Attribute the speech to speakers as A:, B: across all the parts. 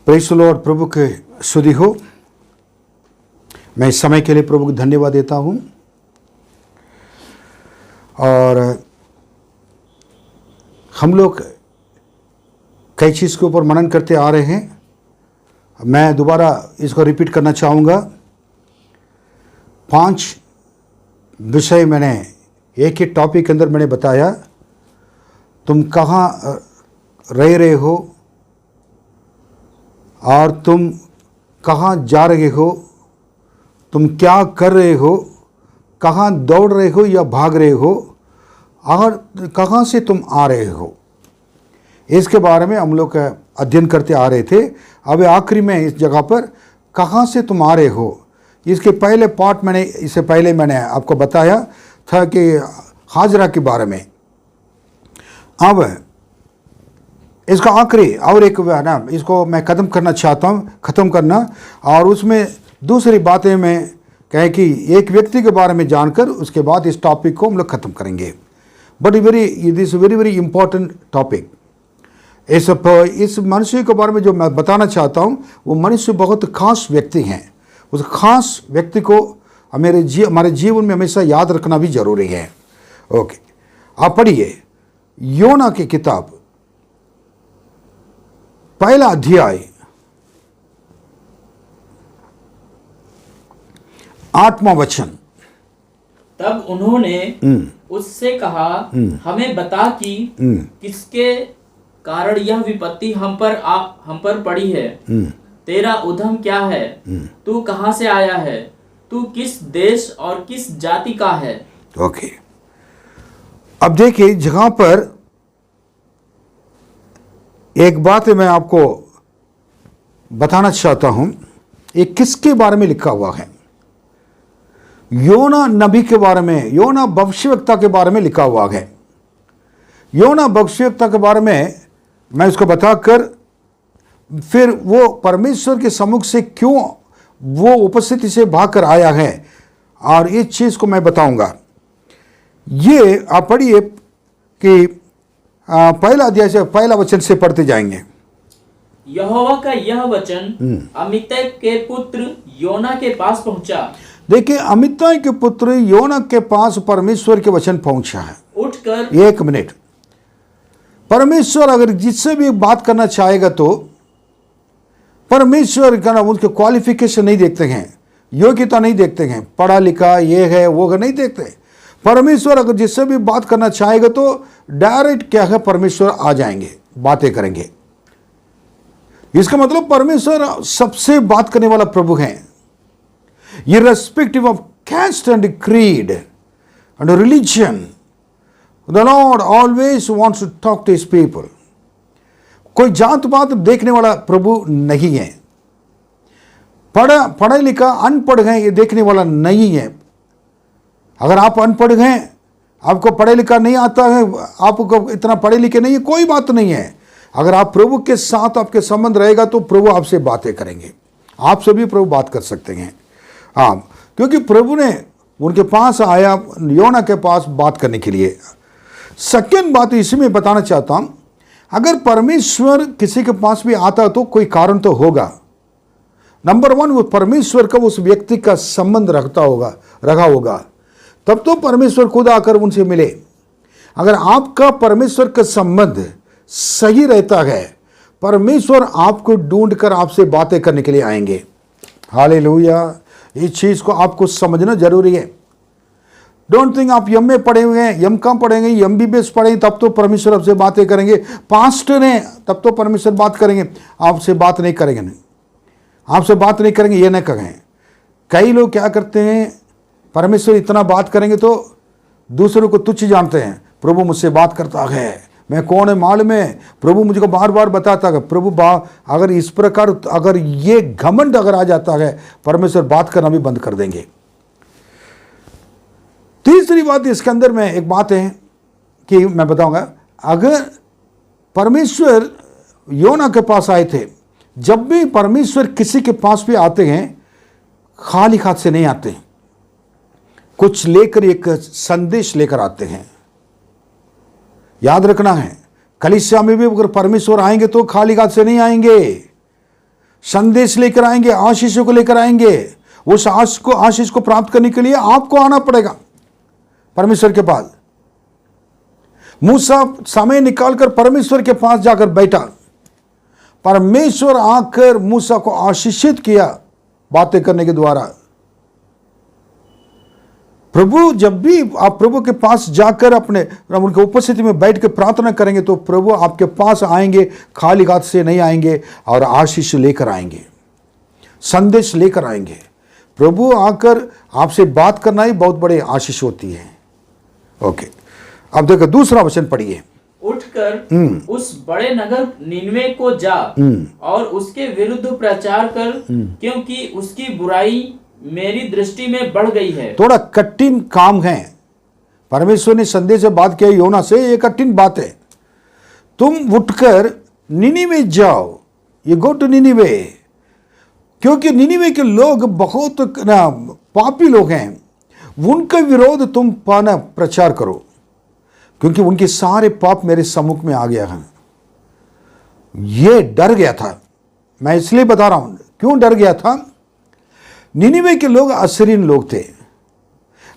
A: Praise the Lord. प्रभु के स्तुति हो। मैं इस समय के लिए प्रभु को धन्यवाद देता हूँ और हम लोग कई चीज़ के ऊपर मनन करते आ रहे हैं। मैं दोबारा इसको रिपीट करना चाहूँगा। 5 विषय मैंने एक ही टॉपिक के अंदर मैंने बताया। तुम कहाँ रह रहे हो और तुम कहाँ जा रहे हो, तुम क्या कर रहे हो, कहाँ दौड़ रहे हो या भाग रहे हो और कहाँ से तुम आ रहे हो, इसके बारे में हम लोग अध्ययन करते आ रहे थे। अब आखिरी में इस जगह पर कहाँ से तुम आ रहे हो, इसके पहले पार्ट मैंने इससे पहले मैंने आपको बताया था कि हाजरा के बारे में। अब इसका आखिरी और एक ना इसको मैं ख़त्म करना चाहता हूँ, ख़त्म करना, और उसमें दूसरी बातें मैं कहें कि एक व्यक्ति के बारे में जानकर उसके बाद इस टॉपिक को हम लोग ख़त्म करेंगे। But this very very important topic. इस मनुष्य के बारे में जो मैं बताना चाहता हूँ वो मनुष्य बहुत खास व्यक्ति हैं। उस खास व्यक्ति को हमारे जीवन में हमेशा याद रखना भी जरूरी है। ओके, आप पढ़िए योना की किताब, पहला अध्याय 8वां वचन।
B: तब उन्होंने उससे कहा, हमें बता कि किसके कारण यह विपत्ति हम पर पड़ी है। तेरा उद्यम क्या है? तू कहाँ से आया है? तू किस देश और किस जाति का है?
A: ओके, अब देखिए जहां पर एक बात मैं आपको बताना चाहता हूं। ये किसके बारे में लिखा हुआ है? योना नबी के बारे में, योना भविष्यवक्ता के बारे में लिखा हुआ है। योना भविष्यवक्ता के बारे में मैं उसको बताकर फिर वो परमेश्वर के सम्मुख से क्यों वो उपस्थिति से भागकर आया है और इस चीज़ को मैं बताऊंगा। ये आप पढ़िए कि पहला अध्याय से पहला वचन से पढ़ते जाएंगे।
B: यहोवा का यह वचन अमित्तै के पुत्र योना के पास पहुंचा।
A: देखिए, अमित्तै के पुत्र योना के पास परमेश्वर के वचन पहुंचा है।
B: उठकर,
A: एक मिनट, परमेश्वर अगर जिससे भी बात करना चाहेगा तो परमेश्वर का उनके क्वालिफिकेशन नहीं देखते हैं, योग्यता नहीं देखते हैं, पढ़ा लिखा ये है वो है नहीं देखते। परमेश्वर अगर जिससे भी बात करना चाहेगा तो डायरेक्ट क्या है, परमेश्वर आ जाएंगे, बातें करेंगे। इसका मतलब परमेश्वर सबसे बात करने वाला प्रभु है। irrespective of caste and creed and religion, the Lord always wants to talk to his people. कोई जात पात देखने वाला प्रभु नहीं है। पढ़ा लिखा अनपढ़ है ये देखने वाला नहीं है। अगर आप अनपढ़ हैं, आपको पढ़े लिखा नहीं आता है, आपको इतना पढ़े लिखे नहीं है, कोई बात नहीं है। अगर आप प्रभु के साथ आपके संबंध रहेगा तो प्रभु आपसे बातें करेंगे, आपसे भी प्रभु बात कर सकते हैं। हाँ, क्योंकि प्रभु ने उनके पास आया योना के पास बात करने के लिए। सेकेंड बात इसी में बताना चाहता हूँ, अगर परमेश्वर किसी के पास भी आता तो कोई कारण तो होगा। नंबर 1, वो परमेश्वर का उस व्यक्ति का संबंध रखा होगा, तब तो परमेश्वर खुद आकर उनसे मिले। अगर आपका परमेश्वर का संबंध सही रहता है, परमेश्वर आपको ढूंढकर आपसे बातें करने के लिए आएंगे। हालेलुया। इस चीज़ को आपको समझना जरूरी है। डोंट थिंक आप एम ए पढ़े हुए हैं, एम.कॉम पढ़ेंगे, एम.बी.बी.एस पढ़ेंगे तब तो परमेश्वर आपसे बातें करेंगे, पास्टर हैं तब तो परमेश्वर बात करेंगे, आपसे बात नहीं करेंगे। नहीं, आपसे बात नहीं करेंगे ये न कहें। कई लोग क्या करते हैं, परमेश्वर इतना बात करेंगे तो दूसरों को तुच्छ जानते हैं। प्रभु मुझसे बात करता है, मैं कौन है मालूम है, प्रभु मुझको बार बार बताता है। प्रभु अगर इस प्रकार अगर ये घमंड अगर आ जाता है, परमेश्वर बात करना भी बंद कर देंगे। तीसरी बात इसके अंदर में एक बात है कि मैं बताऊंगा, अगर परमेश्वर योना के पास आए थे, जब भी परमेश्वर किसी के पास भी आते हैं खाली हाथ से नहीं आते, कुछ लेकर एक संदेश लेकर आते हैं। याद रखना है, कलीसिया में भी अगर परमेश्वर आएंगे तो खाली हाथ से नहीं आएंगे। संदेश लेकर आएंगे, आशीषों को लेकर आएंगे। उस आशीष को प्राप्त करने के लिए आपको आना पड़ेगा परमेश्वर के पास। मूसा समय निकालकर परमेश्वर के पास जाकर बैठा। परमेश्वर आकर मूसा को आशीषित किया बातें करने के द्वारा। प्रभु जब भी आप प्रभु के पास जाकर अपने उनके उपस्थिति में बैठ के प्रार्थना करेंगे तो प्रभु आपके पास आएंगे, खाली हाथ से नहीं आएंगे और आशीष लेकर आएंगे, संदेश लेकर आएंगे। प्रभु आकर आपसे बात करना ही बहुत बड़ी आशीष होती है। ओके, अब देखो दूसरा वचन पढ़िए।
B: उठकर उस बड़े नगर निनवे को जा और उसके विरुद्ध प्रचार कर, क्योंकि उसकी बुराई मेरी दृष्टि में बढ़ गई है। थोड़ा
A: कठिन काम है। परमेश्वर ने संदेश से बात किया योना से, ये कठिन बात है। तुम उठकर निनिवे जाओ, ये गो टू निनिवे, क्योंकि निनिवे के लोग बहुत पापी लोग हैं। उनका विरोध तुम पाना प्रचार करो, क्योंकि उनके सारे पाप मेरे सम्मुख में आ गया है। ये डर गया था, मैं इसलिए बता रहा हूं क्यों डर गया था। निनिवे के लोग असीरियन लोग थे।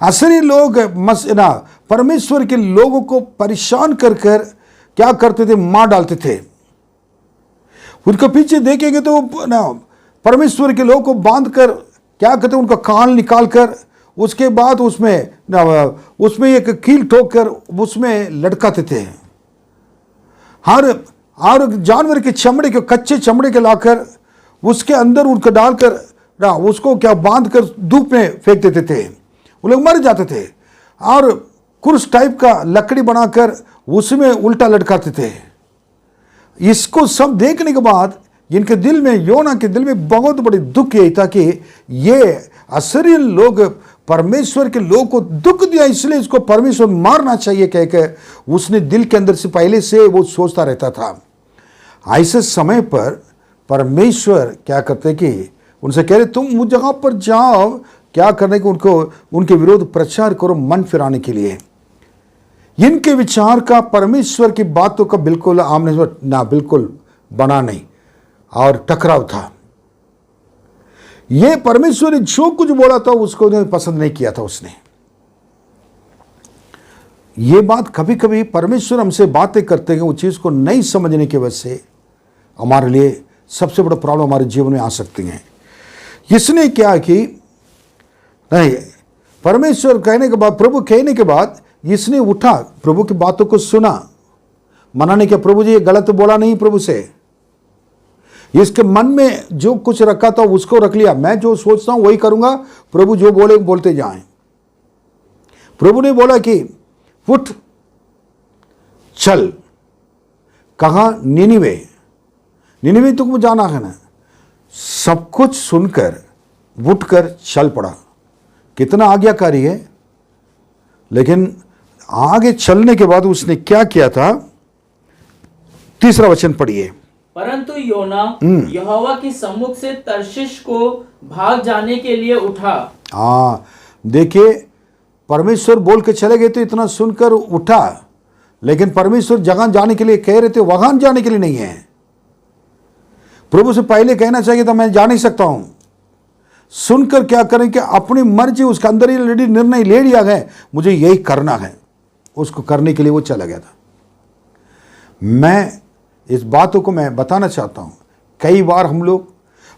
A: असीरियन लोग परमेश्वर के लोगों को परेशान कर कर क्या करते थे, मार डालते थे। उनके पीछे देखेंगे तो परमेश्वर के लोगों को बांध कर क्या करते, उनका कान निकाल कर उसके बाद उसमें एक कील ठोक कर उसमें लटकाते थे। हर जानवर के चमड़े के, कच्चे चमड़े के लाकर उसके अंदर उनको डालकर उसको क्या बांध कर धूप में फेंक देते थे। वो लोग मर जाते थे। और कुर्स टाइप का लकड़ी बनाकर उसमें उल्टा लटकाते थे। इसको सब देखने के बाद इनके दिल में, योना के दिल में बहुत बड़ी दुख यही था कि ये असीरियन लोग परमेश्वर के लोग को दुख दिया, इसलिए इसको परमेश्वर मारना चाहिए कहकर उसने दिल के अंदर से पहले से वो सोचता रहता था। ऐसे समय पर परमेश्वर क्या करते कि उनसे कह रहे तुम उस जगह पर जाओ, क्या करने को उनके विरोध प्रचार करो, मन फिराने के लिए। इनके विचार का परमेश्वर की बातों का बिल्कुल आमने ना बिल्कुल बना नहीं और टकराव था। ये परमेश्वर ने जो कुछ बोला था उसको पसंद नहीं किया था उसने। ये बात कभी कभी परमेश्वर हमसे बातें करते हैं, वो चीज को नहीं समझने की वजह से हमारे लिए सबसे बड़ा प्रॉब्लम हमारे जीवन में आ सकती है। इसने क्या कि नहीं, परमेश्वर कहने के बाद, प्रभु कहने के बाद इसने उठा, प्रभु की बातों को सुना, मनाने के प्रभु जी ये गलत बोला नहीं प्रभु से। इसके मन में जो कुछ रखा था उसको रख लिया, मैं जो सोचता हूं वही करूंगा, प्रभु जो बोले बोलते जाएं। प्रभु ने बोला कि उठ चल, कहा निनिवे, निनिवे तुमको जाना है ना। सब कुछ सुनकर उठकर चल पड़ा। कितना आज्ञाकारी है। लेकिन आगे चलने के बाद उसने क्या किया था, तीसरा वचन पढ़िए।
B: परंतु योना यहोवा के सम्मुख से तर्शीश को भाग जाने के लिए उठा।
A: देखिए, परमेश्वर बोल के चले गए तो इतना सुनकर उठा, लेकिन परमेश्वर जगह जाने के लिए कह रहे थे, वहां जाने के लिए नहीं है। प्रभु से पहले कहना चाहिए था मैं जा नहीं सकता हूं। सुनकर क्या करें कि अपनी मर्जी उसके अंदर ही निर्णय ले लिया है, मुझे यही करना है, उसको करने के लिए वो चला गया था। मैं इस बातों को मैं बताना चाहता हूं, कई बार हम लोग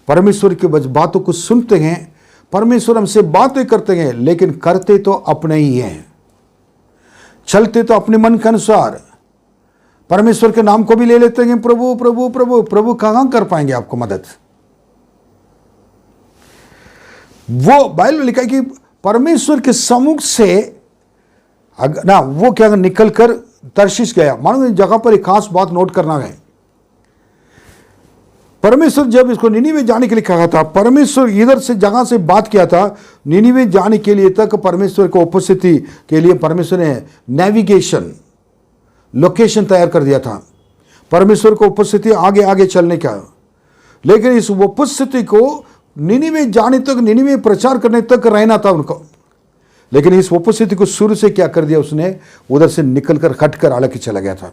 A: परमेश्वर की बातों को सुनते हैं, परमेश्वर हमसे बातें करते हैं, लेकिन करते तो अपने ही हैं, चलते तो अपने मन के अनुसार। परमेश्वर के नाम को भी ले लेते हैं, प्रभु प्रभु प्रभु। प्रभु कहां कर पाएंगे आपको मदद। वो बाइबल में लिखा है कि परमेश्वर के सम्मुख से वो क्या निकल कर तर्शीश गया। मानो इस जगह पर एक खास बात नोट करना है। परमेश्वर जब इसको निनिवे जाने के लिए कहा था, परमेश्वर इधर से जगह से बात किया था, निनिवे जाने के लिए तक परमेश्वर को उपस्थिति के लिए परमेश्वर ने नेविगेशन लोकेशन तैयार कर दिया था। परमेश्वर को उपस्थिति आगे आगे चलने का। लेकिन इस उपस्थिति को निनिवे जाने तक, निनिवे प्रचार करने तक रहना था उनको। लेकिन इस उपस्थिति को शुरू से क्या कर दिया उसने, उधर से निकलकर हटकर अलग चला गया था।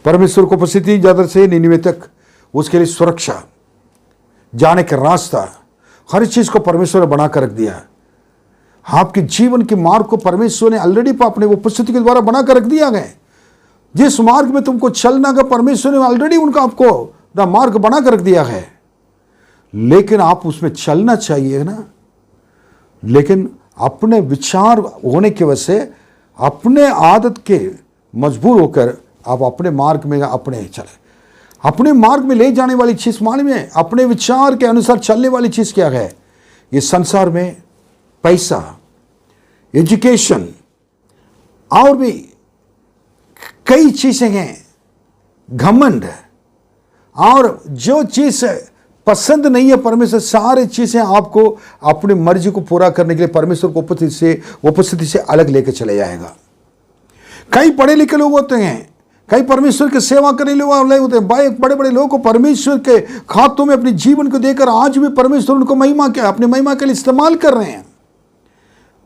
A: परमेश्वर को उपस्थिति उधर से निनिवे तक, उसके लिए सुरक्षा। जाने का रास्ता, हर चीज को परमेश्वर ने बना कर रख दिया। आपके जीवन के मार्ग को परमेश्वर ने ऑलरेडी अपने उपस्थिति के द्वारा बना कर रख दिया है। जिस मार्ग में तुमको चलना का परमेश्वर ने ऑलरेडी उनका आपको ना मार्ग बना कर रख दिया है, लेकिन आप उसमें चलना चाहिए ना। लेकिन अपने विचार होने की वजह से, अपने आदत के मजबूर होकर आप अपने मार्ग में अपने चले। अपने मार्ग में ले जाने वाली चीज मालूम है? अपने विचार के अनुसार चलने वाली चीज क्या है? ये संसार में पैसा, एजुकेशन और भी कई चीजें हैं, घमंड, और जो चीज पसंद नहीं है परमेश्वर, सारी चीजें आपको अपनी मर्जी को पूरा करने के लिए परमेश्वर को उपस्थिति से अलग लेकर चले जाएगा। कई पढ़े लिखे लोग होते हैं, कई परमेश्वर की सेवा करने वाले होते हैं, बड़े बड़े लोगों को परमेश्वर के खातों में अपने जीवन को देकर आज भी परमेश्वर उनको महिमा के अपनी महिमा के लिए इस्तेमाल कर रहे हैं।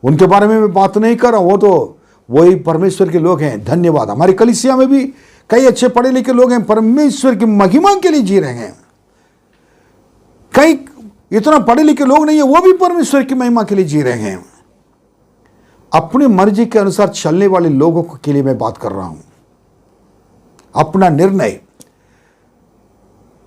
A: उनके बारे में मैं बात नहीं कर रहा, वो तो वही परमेश्वर के लोग हैं। धन्यवाद। हमारी कलीसिया में भी कई अच्छे पढ़े लिखे लोग हैं, परमेश्वर की महिमा के लिए जी रहे हैं। कई इतना पढ़े लिखे लोग नहीं है, वो भी परमेश्वर की महिमा के लिए जी रहे हैं। अपनी मर्जी के अनुसार चलने वाले लोगों के लिए मैं बात कर रहा हूं। अपना निर्णय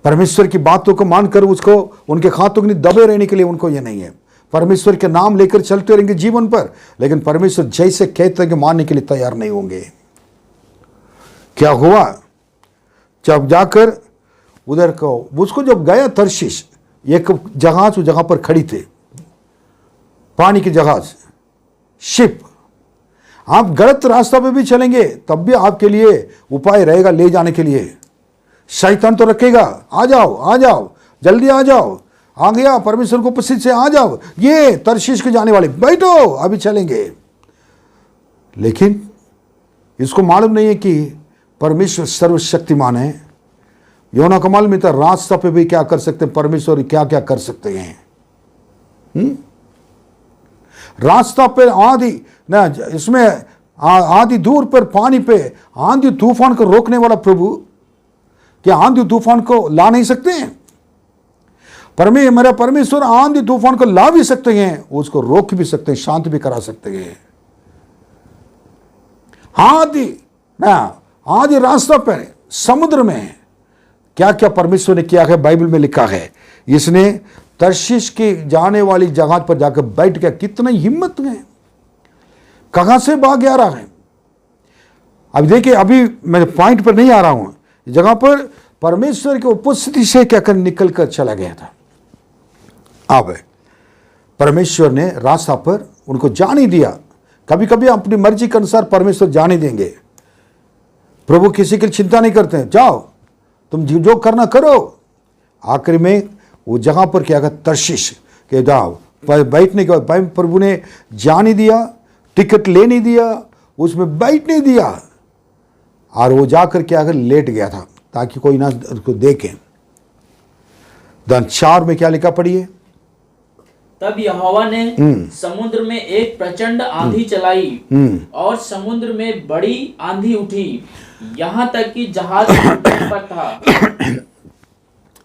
A: परमेश्वर की बातों को मानकर उसको उनके खातों के लिए दबे रहने के लिए उनको यह नहीं है। परमेश्वर के नाम लेकर चलते रहेंगे जीवन पर, लेकिन परमेश्वर जैसे कहते हैं कि मानने के लिए तैयार नहीं होंगे। क्या हुआ? जब जाकर उधर को उसको जब गया तर्शीश, एक जहाज उस जगह पर खड़ी थे, पानी की जहाज, शिप। आप गलत रास्ता पे भी चलेंगे तब भी आपके लिए उपाय रहेगा ले जाने के लिए। शैतान तो रखेगा, आ जाओ आ जाओ, जल्दी आ जाओ, आ गया परमेश्वर को उपस्थित से आ जाओ, ये तर्शीश के जाने वाले, बैठो अभी चलेंगे। लेकिन इसको मालूम नहीं है कि परमेश्वर सर्वशक्तिमान है। योना का मालूम था रास्ता पे भी क्या कर सकते हैं परमेश्वर, क्या क्या कर सकते हैं। रास्ता पे आधी ना, इसमें आधी दूर पर पानी पे आंधी तूफान को रोकने वाला प्रभु क्या आंधी तूफान को ला नहीं सकते हैं? मेरा परमेश्वर आंधी तूफान को ला भी सकते हैं, उसको रोक भी सकते हैं, शांत भी करा सकते हैं। आधी रास्ता पर समुद्र में क्या क्या परमेश्वर ने किया है, बाइबल में लिखा है। इसने तर्शीश की जाने वाली जगह पर जाकर बैठ गया। कितना हिम्मत है, कहां से भाग आ रहा है। अब देखिए, अभी मैं पॉइंट पर नहीं आ रहा हूं। जगह पर परमेश्वर की उपस्थिति से क्या कर निकल कर चला गया था। अब परमेश्वर ने रास्ता पर उनको जाने दिया। कभी कभी अपनी मर्जी के अनुसार परमेश्वर जाने देंगे। प्रभु किसी की चिंता नहीं करते हैं, जाओ तुम जो करना करो। आखिर में वो जगह पर क्या कर तर्शीश के जाओ, बैठने के बाद प्रभु ने जाने दिया, टिकट ले नहीं दिया, उसमें बैठ नहीं दिया, और वो जाकर क्या कर लेट गया था ताकि कोई ना उसको देखे। दान 4 में क्या लिखा पढ़िए।
B: तब यहोवा ने समुद्र में एक प्रचंड आंधी चलाई और समुद्र में बड़ी आंधी उठी, यहां तक कि जहाज डूबने पर था।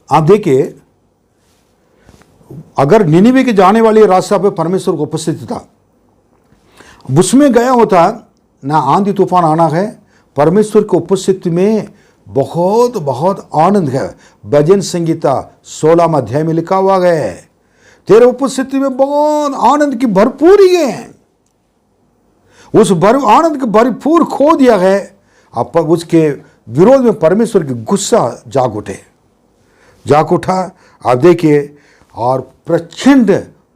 A: आप देखिए, अगर निनिवे के जाने वाले रास्ता पे परमेश्वर को उपस्थित था, उसमें गया होता ना आंधी तूफान आना है। परमेश्वर की उपस्थिति में बहुत बहुत आनंद है। भजन संगीता 16 अध्याय में लिखा हुआ है, तेरे उपस्थिति में बहुत आनंद की भरपूरी है। उस आनंद की भरपूर खो दिया है। अब उसके विरोध में परमेश्वर की गुस्सा जाग उठा। आप देखिए, और प्रचंड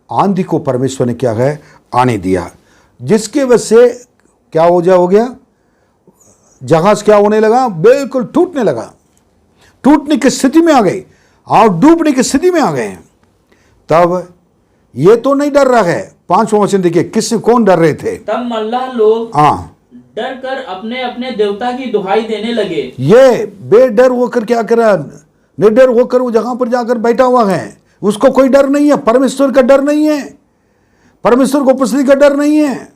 A: आंधी को परमेश्वर ने क्या है आने दिया, जिसके वजह से क्या हो गया, जहाज क्या होने लगा, बिल्कुल टूटने लगा। टूटने की स्थिति में आ गई और डूबने की स्थिति में आ गए। तब ये तो नहीं डर रहा है। 5वां वचन देखिए, कौन डर रहे थे?
B: तब मल्लाह लोग डर कर अपने अपने देवता की दुहाई देने लगे। ये
A: बेडर होकर क्या करा, निडर होकर वो जगह पर जाकर बैठा हुआ है। उसको कोई डर नहीं है, परमेश्वर का डर नहीं है, परमेश्वर को उपस्थिति का डर नहीं है।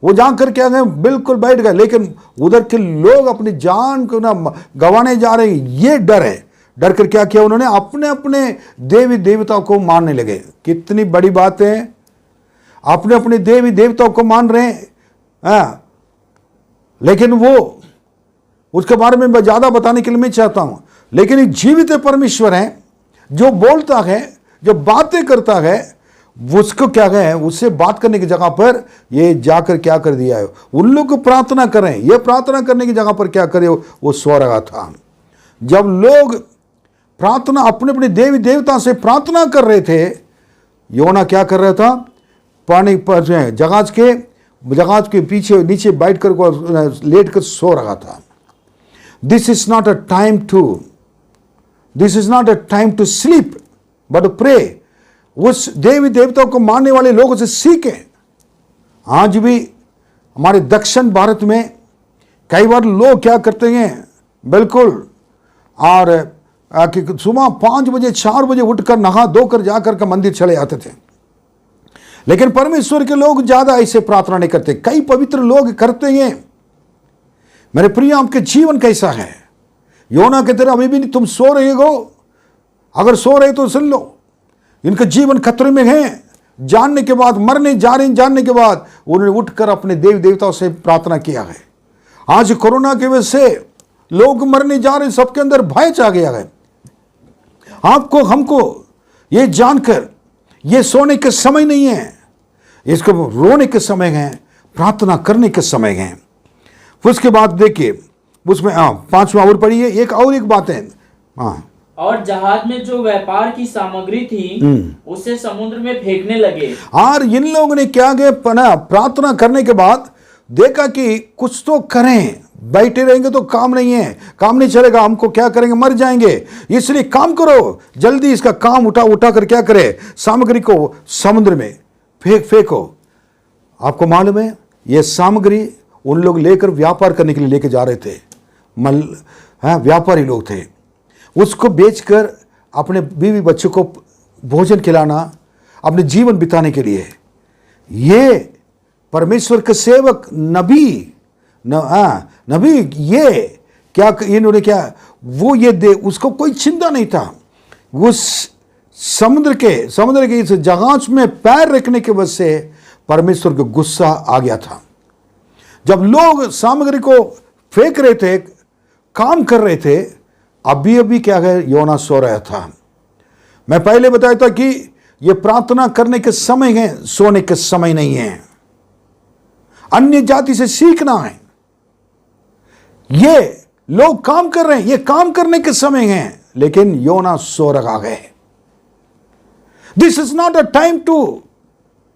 A: वो जाकर क्या है बिल्कुल बैठ गए। लेकिन उधर के लोग अपनी जान को ना गंवाने जा रहे हैं, ये डर है। डर कर क्या किया उन्होंने, अपने अपने देवी देवताओं को मानने लगे। कितनी बड़ी बात है, अपने अपने देवी देवताओं को मान रहे हैं। लेकिन वो, उसके बारे में मैं ज्यादा बताने के लिए मैं चाहता हूं, लेकिन एक जीवित परमेश्वर है जो बोलता है, जो बातें करता है। उसको क्या है, उससे बात करने की जगह पर ये जाकर क्या कर दिया है, उन लोग को प्रार्थना करें। ये प्रार्थना करने की जगह पर क्या करे, वो सो रहा था। जब लोग प्रार्थना अपने अपने देवी देवता से प्रार्थना कर रहे थे, योना क्या कर रहा था, पानी पर जहाज के पीछे नीचे बैठ कर लेट कर सो रहा था। This is not a time to sleep but pray. उस देवी देवताओं को मानने वाले लोगों से सीखें। आज भी हमारे दक्षिण भारत में कई बार लोग क्या करते हैं, बिल्कुल, और सुबह 5 बजे 4 बजे उठकर नहा धोकर जाकर के मंदिर चले आते थे। लेकिन परमेश्वर के लोग ज्यादा ऐसे प्रार्थना नहीं करते। कई पवित्र लोग करते हैं। मेरे प्रिय, आपके जीवन कैसा है? योना के तरह अभी भी तुम सो रहे हो? अगर सो रहे तो सुन लो, इनका जीवन खतरे में है। जानने के बाद, मरने जा रहे हैं जानने के बाद, उन्होंने उठकर अपने देवी देवताओं से प्रार्थना किया है। आज कोरोना की वजह से लोग मरने जा रहे हैं, सबके अंदर भय छा गया है। आपको हमको ये जानकर, ये सोने के समय नहीं है, इसको रोने के समय है, प्रार्थना करने के समय है। उसके बाद देखिए उसमें 5वां और पढ़िए, एक बात है।
B: और जहाज में जो व्यापार की सामग्री थी उसे समुद्र में फेंकने लगे।
A: और इन लोगों ने क्या किया, प्रार्थना करने के बाद देखा कि कुछ तो करें, बैठे रहेंगे तो काम नहीं है, काम नहीं चलेगा, हमको क्या करेंगे, मर जाएंगे। इसलिए काम करो, जल्दी इसका काम उठा कर क्या करे, सामग्री को समुद्र में फेंको। आपको मालूम है, यह सामग्री उन लोग लेकर व्यापार करने के लिए लेके जा रहे थे। व्यापारी लोग थे। उसको बेचकर अपने बीवी बच्चों को भोजन खिलाना, अपने जीवन बिताने के लिए। ये परमेश्वर के सेवक नबी ये क्या इन्होंने क्या, वो ये दे, उसको कोई चिंता नहीं था। उस समुद्र के इस जहाज में पैर रखने के वजह से परमेश्वर को गुस्सा आ गया था। जब लोग सामग्री को फेंक रहे थे, काम कर रहे थे, अभी क्या है, योना सो रहा था। मैं पहले बताया था कि यह प्रार्थना करने के समय है, सोने के समय नहीं है। अन्य जाति से सीखना है। ये लोग काम कर रहे हैं, ये काम करने के समय है, लेकिन योना सो रहा है। This is not a time to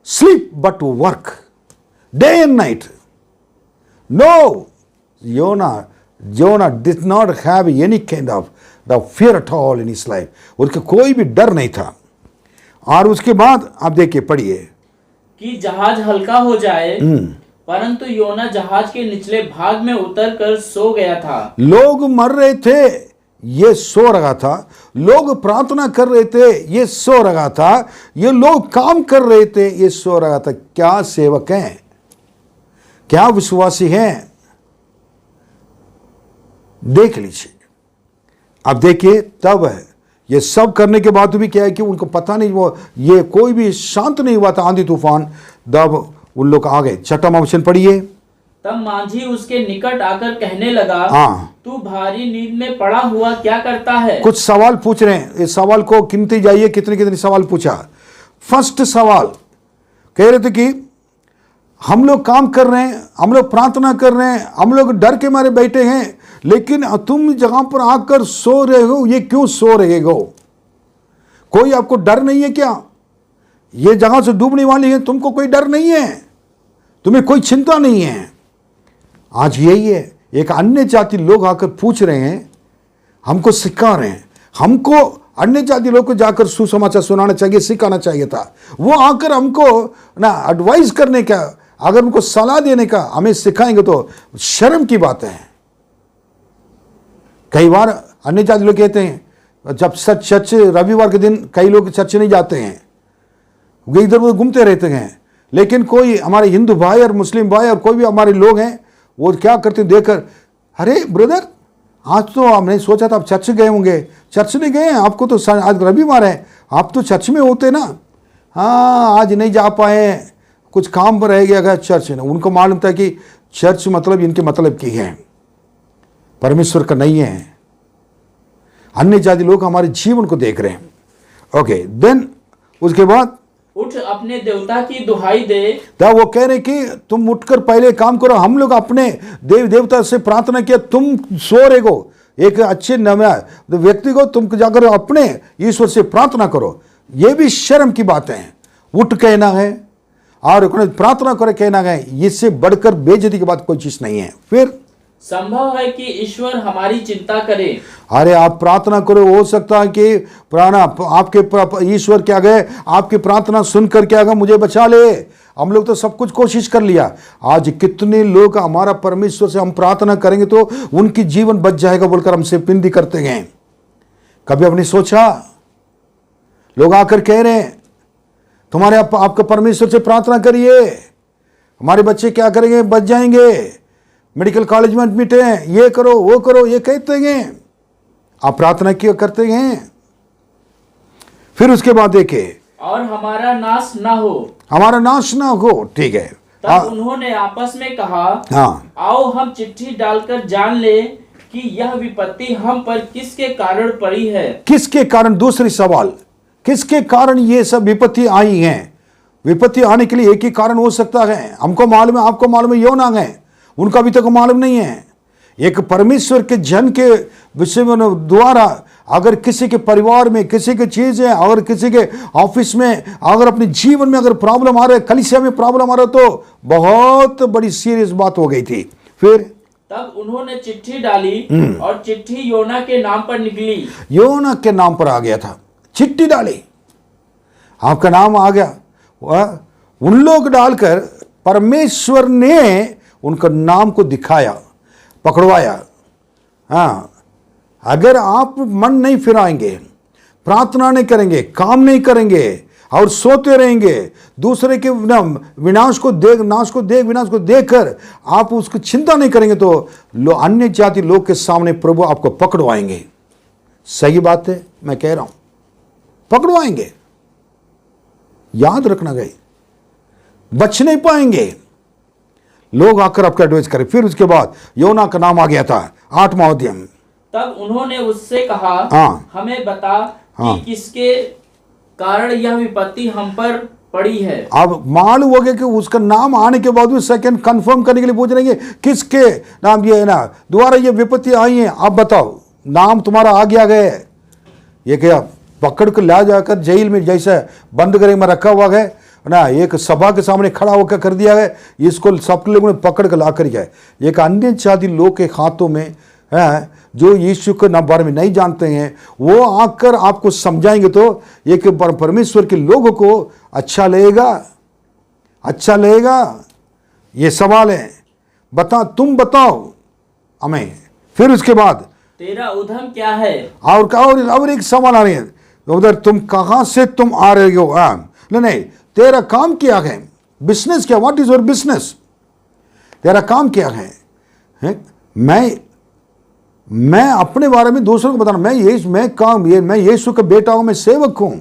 A: sleep but to work day and night. No, Jonah did not have any kind of the fear at all in his life. उसके कोई भी डर नहीं था। और उसके बाद आप देखिए, पढ़िए
B: कि जहाज हल्का हो जाए, परंतु योना जहाज के निचले भाग में उतरकर सो गया था। लोग
A: मर रहे थे, ये सो रहा था। लोग प्रार्थना कर रहे थे, ये सो रहा था। ये लोग काम कर रहे थे, ये सो रहा था। क्या सेवक हैं, क्या विश्वासी हैं, देख लीजिए। अब देखिए, तब है ये सब करने के बाद भी क्या है कि उनको पता नहीं, वो ये कोई भी शांत नहीं हुआ था, आंधी तूफान। तब उन लोग आ गए। 6वां वचन पढ़िए।
B: तब मांझी उसके निकट आकर कहने लगा, तू भारी नींद में पड़ा हुआ क्या करता है?
A: कुछ सवाल पूछ रहे हैं। इस सवाल को गिनते जाइए, कितने सवाल पूछा। फर्स्ट सवाल कह रहे थे कि हम लोग काम कर रहे हैं, हम लोग प्रार्थना कर रहे हैं, हम लोग डर के मारे बैठे हैं, लेकिन तुम जहां पर आकर सो रहे हो, ये क्यों सो रहे हो? कोई आपको डर नहीं है क्या? ये जगह से डूबने वाली है, तुमको कोई डर नहीं है, तुम्हें कोई चिंता नहीं है। आज यही है, एक अन्य जाति लोग आकर पूछ रहे हैं, हमको सिखा रहे हैं। हमको अन्य जाति लोग को जाकर सुसमाचार सुनाना चाहिए, सिखाना चाहिए था। वो आकर हमको ना एडवाइस करने का, अगर उनको सलाह देने का हमें सिखाएंगे तो शर्म की बात है। कई बार अन्य जाति लोग कहते हैं, जब चर्च रविवार के दिन कई लोग चर्च नहीं जाते हैं, वे इधर उधर घूमते रहते हैं। लेकिन कोई हमारे हिंदू भाई और मुस्लिम भाई और कोई भी हमारे लोग हैं, वो क्या करते हैं, देखकर, अरे ब्रदर आज तो हमने सोचा था आप चर्च गए होंगे, चर्च नहीं गए, आपको तो आज रविवार है, आप तो चर्च में होते ना। हाँ, आज नहीं जा पाए, कुछ काम पर रह गया अगर चर्च में। उनको मालूम था कि चर्च मतलब इनके मतलब की है, परमेश्वर का नहीं है। अन्य जाति लोग हमारे जीवन को देख रहे हैं। ओके, देन उसके बाद
B: उठ अपने देवता की दुहाई दे।
A: तब वो कह रहे कि तुम उठकर पहले काम करो। हम लोग अपने देव देवता से प्रार्थना किया, तुम सो रहे हो, एक अच्छे व्यक्ति को तुम जाकर अपने ईश्वर से प्रार्थना करो। ये भी शर्म की बात है, उठ कहना है और प्रार्थना करे कहना है, इससे बढ़कर बेइज्जती की बात कोई चीज नहीं है। फिर
B: संभव है कि ईश्वर हमारी चिंता करे।
A: अरे आप प्रार्थना करो, हो सकता है कि प्राणा आपके ईश्वर क्या गए, आपकी प्रार्थना सुनकर क्या गए, मुझे बचा ले। हम लोग तो सब कुछ कोशिश कर लिया। आज कितने लोग हमारा परमेश्वर से हम प्रार्थना करेंगे तो उनकी जीवन बच जाएगा बोलकर हमसे विनती करते हैं। कभी आपने सोचा, लोग आकर कह रहे हैं तुम्हारे आपका परमेश्वर से प्रार्थना करिए, हमारे बच्चे क्या करेंगे, बच जाएंगे, मेडिकल कॉलेज में एडमिट हैं, ये करो वो करो, ये कहते हैं। आप प्रार्थना क्यों करते हैं? फिर उसके बाद देखे,
B: और हमारा नाश ना हो,
A: हमारा नाश ना हो। ठीक है,
B: तब उन्होंने आपस में कहा,
A: हाँ,
B: आओ हम चिट्ठी डालकर जान ले कि यह विपत्ति हम पर किसके कारण पड़ी है।
A: किसके कारण? दूसरी सवाल, किसके कारण ये सब विपत्ति आई हैं? विपत्ति आने के लिए एक ही कारण हो सकता है। हमको मालूम है, आपको मालूम है, योना है, उनका अभी तक मालूम नहीं है। एक परमेश्वर के जन के विषय में द्वारा अगर किसी के परिवार में, किसी की चीज है, अगर किसी के ऑफिस में, अगर अपने जीवन में अगर प्रॉब्लम आ रहा है, कलीसिया में प्रॉब्लम आ रहा है, तो बहुत बड़ी सीरियस बात हो गई थी। फिर
B: तब उन्होंने चिट्ठी डाली और चिट्ठी योना के नाम पर निकली।
A: योना के नाम पर आ गया था, चिट्ठी डाली, आपका नाम आ गया। उन लोग डालकर परमेश्वर ने उनका नाम को दिखाया, पकड़वाया। हाँ, अगर आप मन नहीं फिराएंगे, प्रार्थना नहीं करेंगे, काम नहीं करेंगे और सोते रहेंगे, दूसरे के विनाश को देखकर आप उसको चिंता नहीं करेंगे, तो अन्य जाति लोग के सामने प्रभु आपको पकड़वाएंगे। सही बात है, मैं कह रहा हूं, पकड़वाएंगे। याद रखना गई, बच नहीं पाएंगे, लोग आकर आपका एडवाइस करें। फिर उसके बाद योना का नाम आ गया था, 8वां अध्याय।
B: तब उन्होंने उससे कहा,
A: हाँ,
B: हमें बता
A: हाँ,
B: कि किसके कारण यह विपत्ति हम पर पड़ी है।
A: अब मालूम हो गया कि उसका नाम आने के बाद भी सेकंड कंफर्म करने के लिए पूछ रहे हैं किसके नाम ये है ना द्वारा ये विपत्ति आई है, आप बताओ, नाम तुम्हारा आ गया गया। ये क्या पकड़ कर ला जाकर जेल में जैसे बंद करे में रखा हुआ है ना, एक सभा के सामने खड़ा होकर कर दिया है, इसको सब लोगों ने पकड़ कर ला कर जाए। एक अन्य जाति लोग के हाथों में है, जो यीशु के बारे में नहीं जानते हैं, वो आकर आपको समझाएंगे तो एक परमेश्वर के लोगों को अच्छा लगेगा, अच्छा लगेगा। ये सवाल है, तुम बताओ हमें। फिर उसके बाद
B: तेरा उधम क्या है?
A: और एक सवाल आ रही है उधर, तुम कहां से तुम आ रहे हो? नहीं, तेरा काम क्या है? बिजनेस क्या? What is your business? तेरा काम क्या है? मैं अपने बारे में दूसरों को बताना, मैं यीशु का बेटा हूं, मैं सेवक हूं,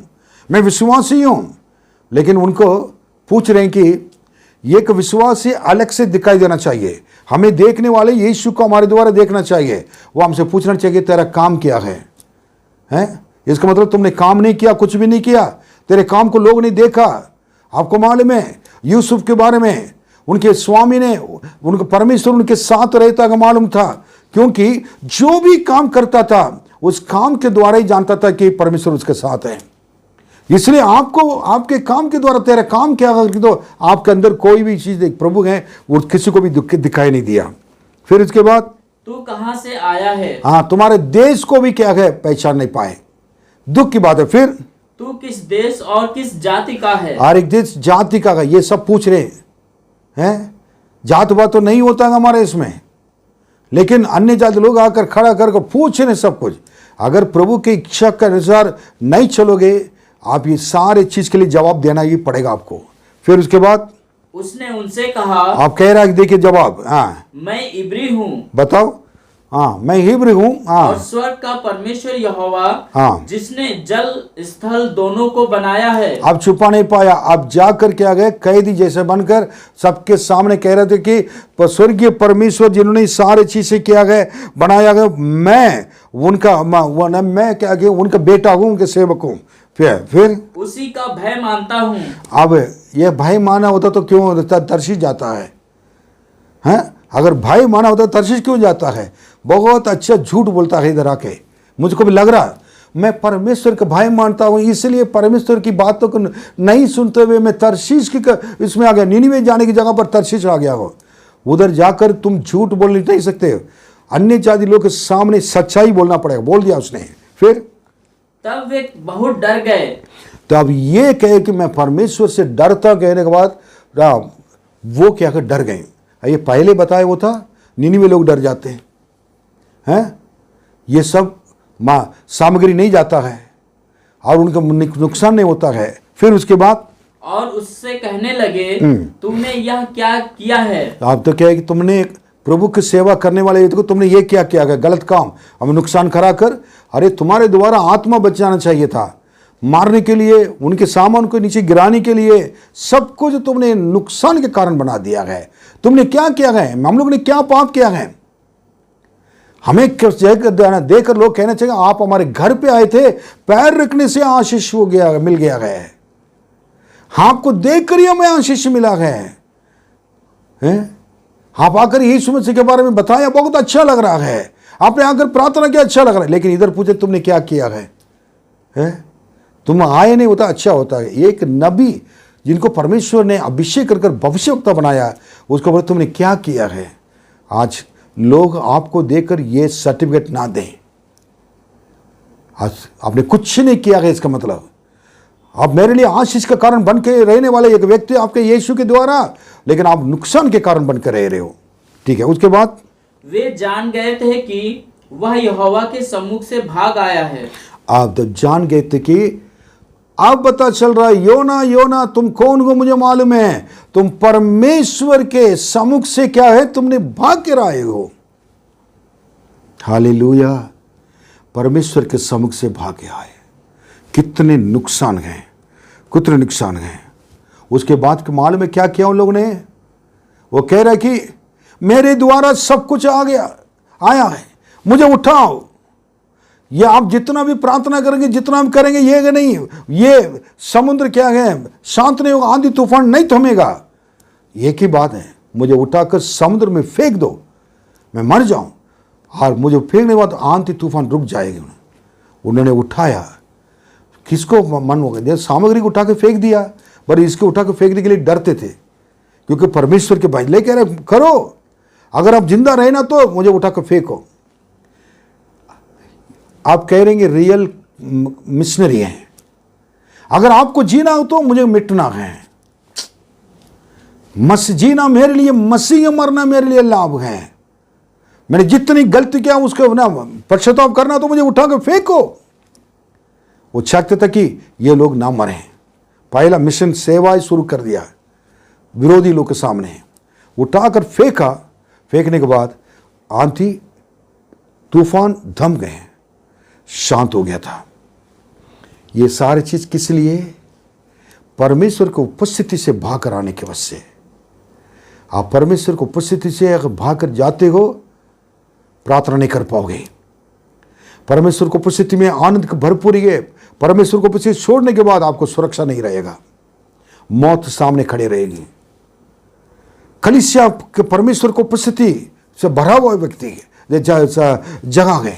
A: मैं विश्वासी हूं। लेकिन उनको पूछ रहे हैं कि एक विश्वासी अलग से दिखाई देना चाहिए, हमें देखने वाले यीशु को हमारे द्वारा देखना चाहिए। वो हमसे पूछना चाहिए तेरा काम क्या है? इसका मतलब तुमने काम नहीं किया, कुछ भी नहीं किया, तेरे काम को लोग नहीं देखा। आपको मालूम है यूसुफ के बारे में, उनके स्वामी ने, उनका परमेश्वर उनके साथ रहता का मालूम था, क्योंकि जो भी काम करता था उस काम के द्वारा ही जानता था कि परमेश्वर उसके साथ है। इसलिए आपको आपके काम के द्वारा, तेरा काम क्या है तो आपके अंदर कोई भी चीज प्रभु है वो किसी को भी दिखाई नहीं दिया। फिर इसके बाद
B: तू कहां से आया है?
A: हाँ, तुम्हारे देश को भी क्या है पहचान नहीं पाए, दुख की बात है। फिर
B: तू किस देश और किस जाति का है?
A: हर एक देश जाति का, ये सब पूछ रहे हैं। जात बात तो नहीं होता हमारे इसमें, लेकिन अन्य जाति लोग आकर खड़ा कर पूछ रहे सब कुछ। अगर प्रभु की इच्छा के अनुसार नहीं चलोगे, आप ये सारे चीज के लिए जवाब देना ही पड़ेगा आपको। फिर उसके बाद
B: उसने उनसे कहा,
A: आप कह रहा है, देखिए जवाब, हाँ,
B: मैं इब्री हूं।
A: बताओ, हाँ मैं हिब्रू हूँ।
B: और
A: हाँ
B: स्वर्ग का परमेश्वर यहोवा
A: हाँ।
B: जिसने जल स्थल दोनों को बनाया है।
A: अब छुपा नहीं पाया, अब जाकर क्या गए, कैदी जैसे बनकर सबके सामने कह रहे थे कि स्वर्गीय परमेश्वर जिन्होंने सारे चीजें किया गए बनाया गया, मैं मैं क्या गया, उनका बेटा हूं, उनके सेवक हूं। फिर
B: उसी का भय मानता हूँ।
A: अब ये भय माना होता तो क्यों तर्शीश जाता है? हैं? अगर भय माना होता तो तर्शीश क्यों जाता है? बहुत अच्छा झूठ बोलता है इधर आके। मुझको भी लग रहा मैं परमेश्वर का भय मानता हूं, इसलिए परमेश्वर की बातों को नहीं सुनते हुए मैं तर्शीश की इसमें आ गया, निनिवे जाने की जगह पर तर्शीश आ गया हो। उधर जाकर तुम झूठ बोल नहीं सकते, अन्य जाति लोग के सामने सच्चाई बोलना पड़ेगा। बोल दिया उसने। फिर
B: तब वे बहुत डर गए।
A: तो अब ये कहे कि मैं परमेश्वर से डरता, कहने के बाद वो क्या कर डर गए। ये पहले बताया वो था, निनिवे लोग डर जाते हैं। ये सब सामग्री नहीं जाता है और उनका नुकसान नहीं होता है। फिर उसके बाद
B: और उससे कहने लगे, तुमने यह क्या किया है?
A: आप तो क्या है कि तुमने प्रभु की सेवा करने वाले को तुमने ये क्या किया, गलत काम, हमें नुकसान करा कर। अरे तुम्हारे द्वारा आत्मा बच जाना चाहिए था, मारने के लिए, उनके सामान को नीचे गिराने के लिए, सब कुछ तुमने नुकसान के कारण बना दिया है। तुमने क्या किया है? हम लोग ने क्या पाप किया है? हमें देकर लोग कहना चाहिए आप हमारे घर पे आए थे, पैर रखने से आशीष हो गया, मिल गया है। आपको देखकर ही हमें आशीष मिला है। आप आकर यीशु मसीह के बारे में बताया, बहुत अच्छा लग रहा है। आपने आकर प्रार्थना किया, अच्छा लग रहा है। लेकिन इधर पूछे तुमने क्या किया है? तुम आए नहीं होता अच्छा होता है। एक नबी जिनको परमेश्वर ने अभिषेक कर भविष्यवक्ता बनाया, उसके ऊपर तुमने क्या किया है? आज लोग आपको देखकर ये सर्टिफिकेट ना दें, आज आपने कुछ नहीं किया है, इसका मतलब आप मेरे लिए आशीष का कारण बन के रहने वाले एक व्यक्ति आपके यीशु के द्वारा, लेकिन आप नुकसान के कारण बनकर रह रहे हो। ठीक है, उसके बाद
B: वे जान गए थे कि वह यहोवा के सम्मुख से भाग आया है।
A: आप तो जान गए थे कि अब पता चल रहा है, योना योना तुम कौन हो मुझे मालूम है, तुम परमेश्वर के सम्मुख से क्या है, तुमने भाग के आए हो। हालेलुया, परमेश्वर के सम्मुख से भाग के आए। कितने नुकसान हैं, कितने नुकसान हैं। उसके बाद के मालूम में क्या किया उन लोगों ने? वो कह रहे कि मेरे द्वारा सब कुछ आया है, मुझे उठाओ। ये आप जितना भी प्रार्थना करेंगे, जितना भी करेंगे, ये नहीं, ये समुद्र क्या है, शांत नहीं होगा, आंधी तूफान नहीं थमेगा। एक ही बात है, मुझे उठाकर समुद्र में फेंक दो, मैं मर जाऊं, और मुझे फेंकने के बाद आंधी तूफान रुक जाएगी। उन्होंने उठाया। किसको मन हो गया? सामग्री को उठा के फेंक दिया, पर इसको उठा के फेंकने के लिए डरते थे, क्योंकि परमेश्वर के भाई ले कह रहे करो, अगर आप जिंदा रहे ना तो मुझे उठा के फेंको। आप कह रहे हैं रियल मिशनरी हैं, अगर आपको जीना हो तो मुझे मिटना है। जीना मेरे लिए, मसीह मरना मेरे लिए लाभ है। मैंने जितनी गलती किया उसको ना पश्चाताप करना, तो मुझे उठा के फेंको। वो चाहते थे कि ये लोग ना मरें। पहला मिशन सेवा शुरू कर दिया विरोधी लोग के सामने, उठाकर फेंका। फेंकने के बाद आंधी तूफान थम गए, शांत हो गया था। ये सारी चीज किस लिए? परमेश्वर की उपस्थिति से भागकर आने के वजह से। आप परमेश्वर की उपस्थिति से अगर भागकर जाते हो, प्रार्थना नहीं कर पाओगे। परमेश्वर की उपस्थिति में आनंद की भरपूरी है। परमेश्वर को उपस्थिति छोड़ने के बाद आपको सुरक्षा नहीं रहेगा, मौत सामने खड़े रहेगी। कलीसिया के परमेश्वर को उपस्थिति से भरा हुआ व्यक्ति जगह है,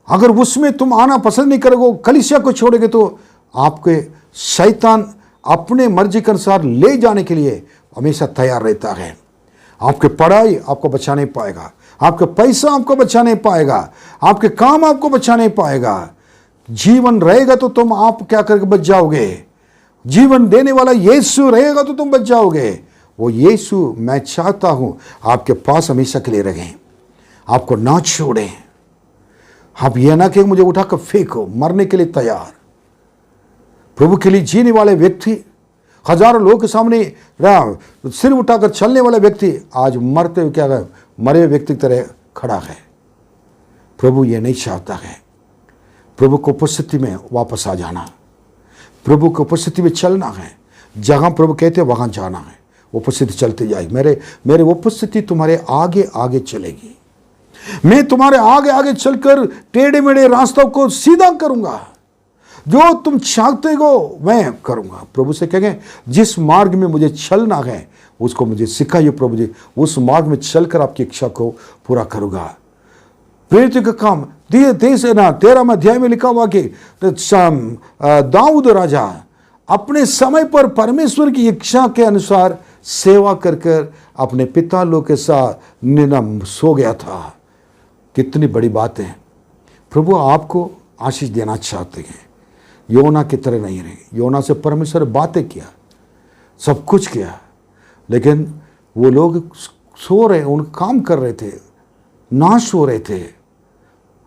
A: अगर उसमें तुम आना पसंद नहीं करोगे, कलीसिया को छोड़ोगे, तो आपके शैतान अपने मर्जी के अनुसार ले जाने के लिए हमेशा तैयार रहता है। आपके पढ़ाई आपको बचा नहीं पाएगा, आपका पैसा आपको बचा नहीं पाएगा, आपके काम आपको बचा नहीं पाएगा। जीवन रहेगा तो तुम आप क्या करके बच जाओगे। जीवन देने वाला यीशु रहेगा तो तुम बच जाओगे। वो यीशु मैं चाहता हूं आपके पास हमेशा के लिए रहें, आपको ना छोड़ें। आप यह ना कि मुझे उठाकर फेंको, मरने के लिए तैयार। प्रभु के लिए जीने वाले व्यक्ति, हजारों लोगों के सामने सिर उठाकर चलने वाला व्यक्ति आज मरते हुए क्या है, मरे हुए व्यक्ति की तरह खड़ा है। प्रभु ये नहीं चाहता है। प्रभु की उपस्थिति में वापस आ जाना, प्रभु की उपस्थिति में चलना है। जहाँ प्रभु कहते हैं वहाँ जाना है, उपस्थिति चलते जाएगी। मेरे उपस्थिति तुम्हारे आगे आगे चलेगी। मैं तुम्हारे आगे आगे चलकर टेढ़े मेढ़े रास्तों को सीधा करूंगा। जो तुम चाहते हो मैं करूंगा। प्रभु से कहेंगे जिस मार्ग में मुझे चलना है उसको मुझे सिखाइए प्रभु जी, उस मार्ग में चलकर आपकी इच्छा को पूरा करूंगा। प्रेरित का काम 13वें अध्याय में लिखा हुआ कि दाऊद राजा अपने समय पर परमेश्वर की इच्छा के अनुसार सेवा कर कर अपने पिता लोग के साथ निनम सो गया था। कितनी बड़ी बात है। प्रभु आपको आशीष देना चाहते हैं। योना की तरह नहीं रहे। योना से परमेश्वर बातें किया, सब कुछ किया, लेकिन वो लोग सो रहे, उन काम कर रहे थे, नाश हो रहे थे।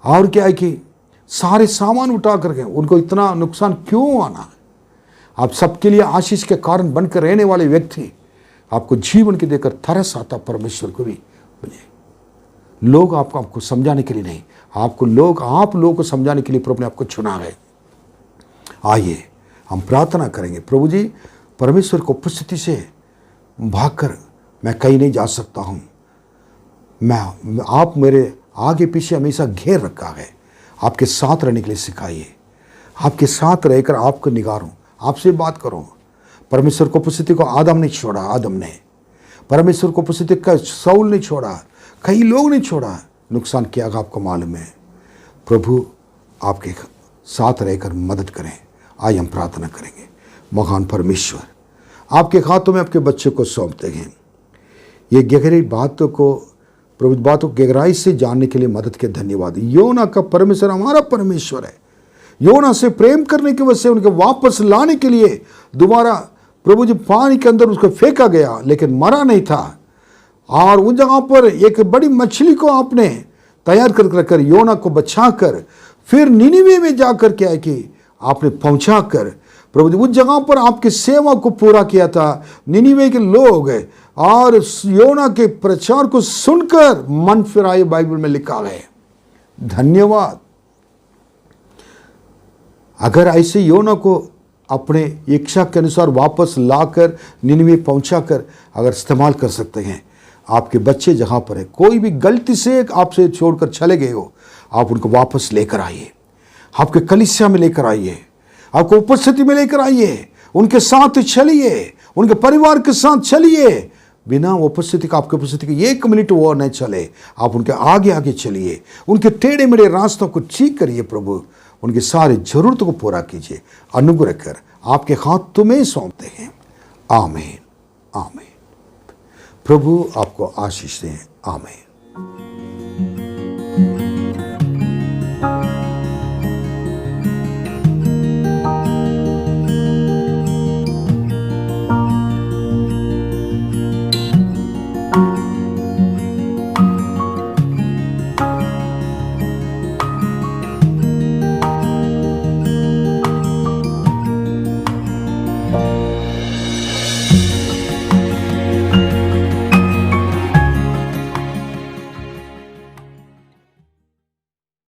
A: और क्या है कि सारे सामान उठा करके उनको इतना नुकसान क्यों आना। आप सबके लिए आशीष के कारण बनकर रहने वाले व्यक्ति, आपको जीवन के देकर तरस आता परमेश्वर को भी बने। लोग आपको समझाने के लिए नहीं, आप लोगों को समझाने के लिए प्रभु ने आपको चुना है। आइए हम प्रार्थना करेंगे। प्रभु जी, परमेश्वर की उपस्थिति से भागकर मैं कहीं नहीं जा सकता हूँ। आप मेरे आगे पीछे हमेशा घेर रखा है। आपके साथ रहने के लिए सिखाइए। आपके साथ रहकर आपको निगारूं, आपसे बात करूं। परमेश्वर की उपस्थिति को आदम ने छोड़ा, आदम ने परमेश्वर की उपस्थिति का साउल ने छोड़ा, कई लोग ने छोड़ा, नुकसान किया आपको मालूम है। प्रभु आपके साथ रहकर मदद करें। आइए हम प्रार्थना करेंगे। महान परमेश्वर, आपके हाथों में आपके बच्चे को सौंपते हैं। ये गहरी बातों को, प्रभु बातों को गहराई से जानने के लिए मदद के धन्यवाद। योना का परमेश्वर हमारा परमेश्वर है। योना से प्रेम करने की वजह से उनके वापस लाने के लिए दोबारा प्रभु जी पानी के अंदर उसको फेंका गया, लेकिन मरा नहीं था। और उन जगह पर एक बड़ी मछली को आपने तैयार कर योना को बचाकर फिर निनिवे में जाकर क्या है कि आपने पहुंचाकर प्रभु जी उस जगह पर आपकी सेवा को पूरा किया था। निनिवे के लोग और योना के प्रचार को सुनकर मन फिराए, बाइबल में लिखा है। धन्यवाद। अगर ऐसे योना को अपने इच्छा के अनुसार वापस लाकर निनिवे पहुंचाकर अगर इस्तेमाल कर सकते हैं, आपके बच्चे जहां पर है, कोई भी गलती से आपसे छोड़कर चले गए हो, आप उनको वापस लेकर आइए। आपके कलीसिया में लेकर आइए, आपको उपस्थिति में लेकर आइए, उनके साथ चलिए, उनके परिवार के साथ चलिए। बिना उपस्थिति का, आपकी उपस्थिति के 1 मिनट वो नहीं चले। आप उनके आगे आगे चलिए, उनके टेढ़े मेढ़े रास्तों को ठीक करिए। प्रभु उनकी सारी जरूरतों को पूरा कीजिए। अनुग्रह कर आपके हाथ तुम्हें सौंपते हैं। आमीन, आमीन। प्रभु आपको आशीष दें। आमीन।